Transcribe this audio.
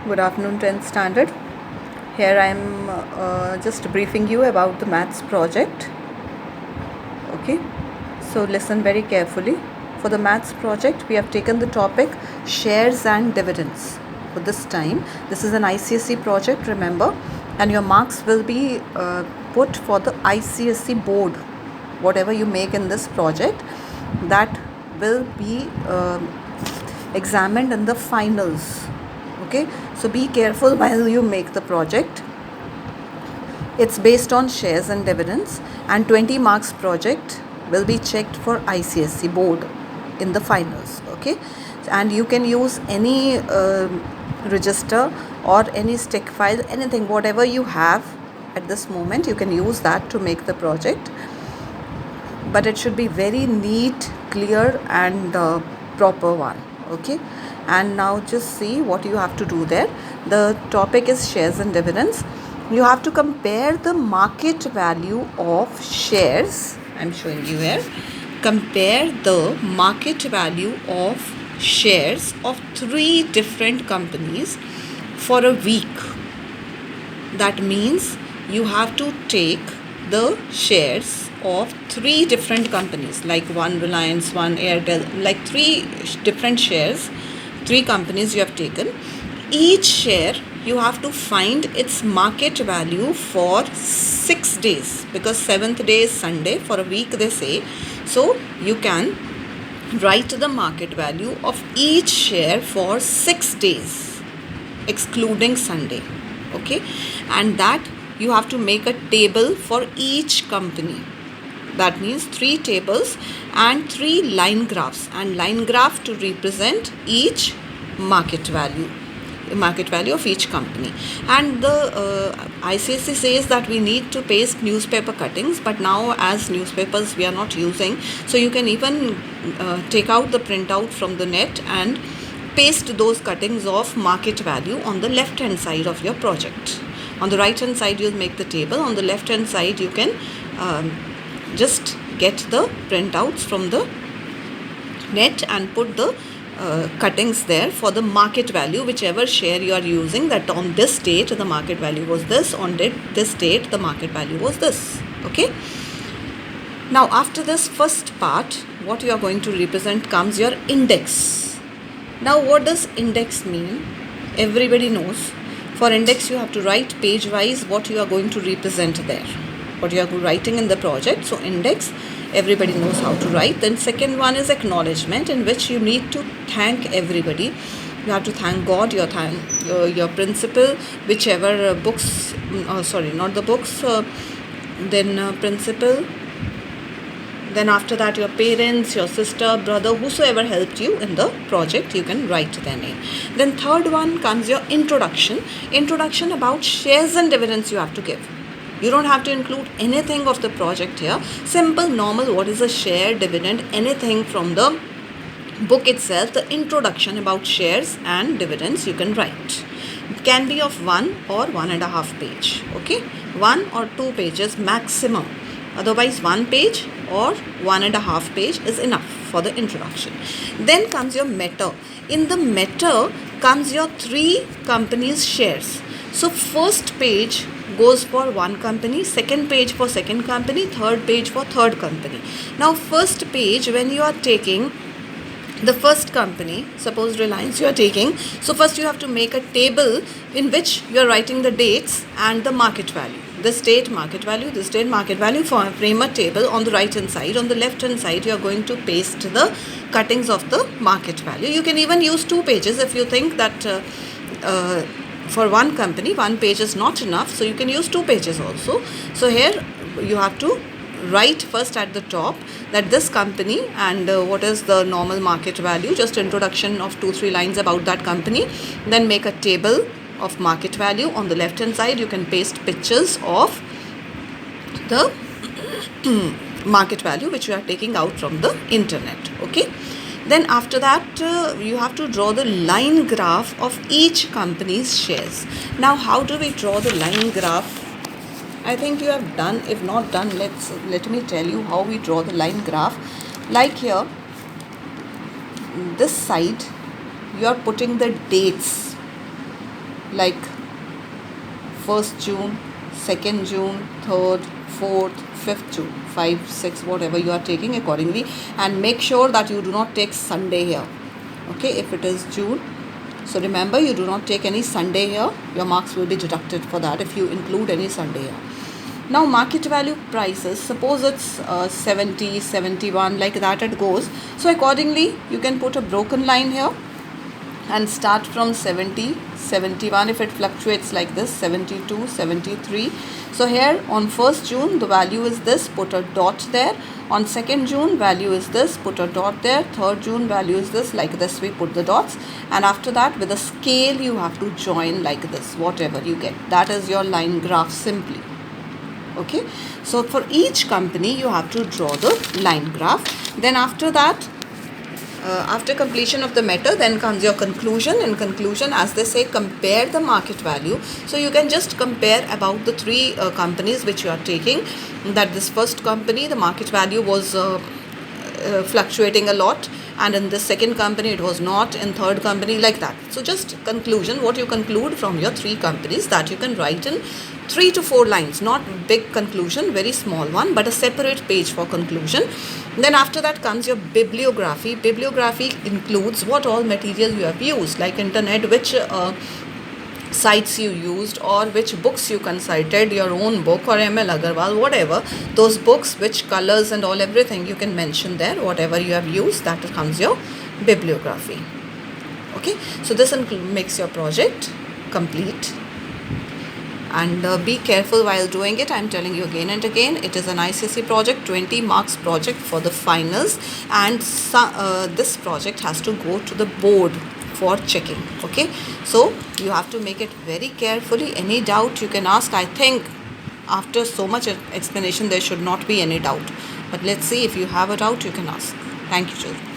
Good afternoon, 10th standard. Here I am just briefing you about the maths project. Okay, so listen very carefully. For the maths project, we have taken the topic shares and dividends. For this time, this is an ICSE project, remember, and your marks will be put for the ICSE board. Whatever you make in this project, that will be examined in the finals. Okay, so be careful while you make the project. It's based on shares and dividends, and 20 marks project will be checked for ICSE board in the finals. Okay, and you can use any register or any stick file, anything, whatever you have at this moment, you can use that to make the project, but it should be very neat, clear and proper one. Okay, and now just see what you have to do there. The topic is shares and dividends. You have to compare the market value of shares. I'm showing you here. Compare the market value of shares of 3 different companies for a week. That means you have to take the shares of 3 different companies, like one Reliance, one Airtel, like 3 different shares, 3 companies you have taken. Each share you have to find its market value for 6 days, because 7th day is Sunday, for a week they say. So you can write the market value of each share for 6 days excluding Sunday. Okay, and that you have to make a table for each company. That means 3 tables and 3 line graphs, and line graph to represent each market value of each company. And the ICSE says that we need to paste newspaper cuttings, but now as newspapers we are not using, so you can even take out the printout from the net and paste those cuttings of market value on the left hand side of your project. On the right hand side you'll make the table, on the left hand side you can just get the printouts from the net and put the cuttings there for the market value, whichever share you are using, that on this date the market value was this, on this date the market value was this. Okay, now after this first part, what you are going to represent comes your index. Now what does index mean? Everybody knows. For index you have to write page wise what you are going to represent there, what you are writing in the project. So index, everybody knows how to write. Then second one is acknowledgement, in which you need to thank everybody. You have to thank God, your principal, whichever books, not the books, then principal, then after that your parents, your sister, brother, whosoever helped you in the project, you can write their name. Then third one comes your introduction about shares and dividends you have to give. You don't have to include anything of the project here. Simple, normal, what is a share, dividend, anything from the book itself, the introduction about shares and dividends you can write. It can be of 1 or 1.5 page. Okay, 1 or 2 pages maximum. Otherwise 1 page or 1.5 page is enough for the introduction. Then comes your meta. In the meta comes your 3 companies' shares. So first page goes for one company, second page for second company, third page for third company. Now first page, when you are taking the first company, suppose Reliance you are taking, so first you have to make a table in which you are writing the dates and the market value. This date market value, this date market value, frame a table on the right hand side. On the left hand side you are going to paste the cuttings of the market value. You can even use 2 pages if you think that for one company 1 page is not enough, so you can use 2 pages also. So here you have to write first at the top that this company and what is the normal market value, just introduction of 2-3 lines about that company. Then make a table of market value. On the left hand side you can paste pictures of the market value which you are taking out from the internet. Okay, then after that you have to draw the line graph of each company's shares. Now how do we draw the line graph? I think you have done. If not done, let me tell you how we draw the line graph. Like here, this side you are putting the dates like 1st June, 2nd June, 3rd, 4th, 5th June, 5, 6, whatever you are taking accordingly, and make sure that you do not take Sunday here. Okay, if it is June, so remember, you do not take any Sunday here. Your marks will be deducted for that if you include any Sunday here. Now market value prices, suppose it's 70, 71, like that it goes. So accordingly you can put a broken line here and start from 70, 71, if it fluctuates like this, 72, 73. So here on 1st June the value is this, put a dot there. On 2nd June value is this, put a dot there. 3rd June value is this, like this we put the dots. And after that with a scale you have to join like this, whatever you get. That is your line graph simply. Okay, so for each company you have to draw the line graph. Then after that, after completion of the matter, then comes your conclusion. In conclusion, as they say, compare the market value. So you can just compare about the three companies which you are taking. That this first company, the market value was fluctuating a lot, and in the second company it was not, in third company, like that. So just conclusion, what you conclude from your three companies, that you can write in 3 to 4 lines, not big conclusion, very small one, but a separate page for conclusion. Then after that comes your bibliography. Bibliography includes what all material you have used, like internet, which sites you used, or which books you consulted, your own book or ML Agarwal, whatever, those books, which colors and all, everything you can mention there, whatever you have used, that comes your bibliography. Okay, so this makes your project complete. And be careful while doing it. I'm telling you again and again, it is an ICSE project, 20 marks project for the finals, and this project has to go to the board for checking. Okay, so you have to make it very carefully. Any doubt you can ask. I think after so much explanation there should not be any doubt, but let's see, if you have a doubt you can ask. Thank you, children.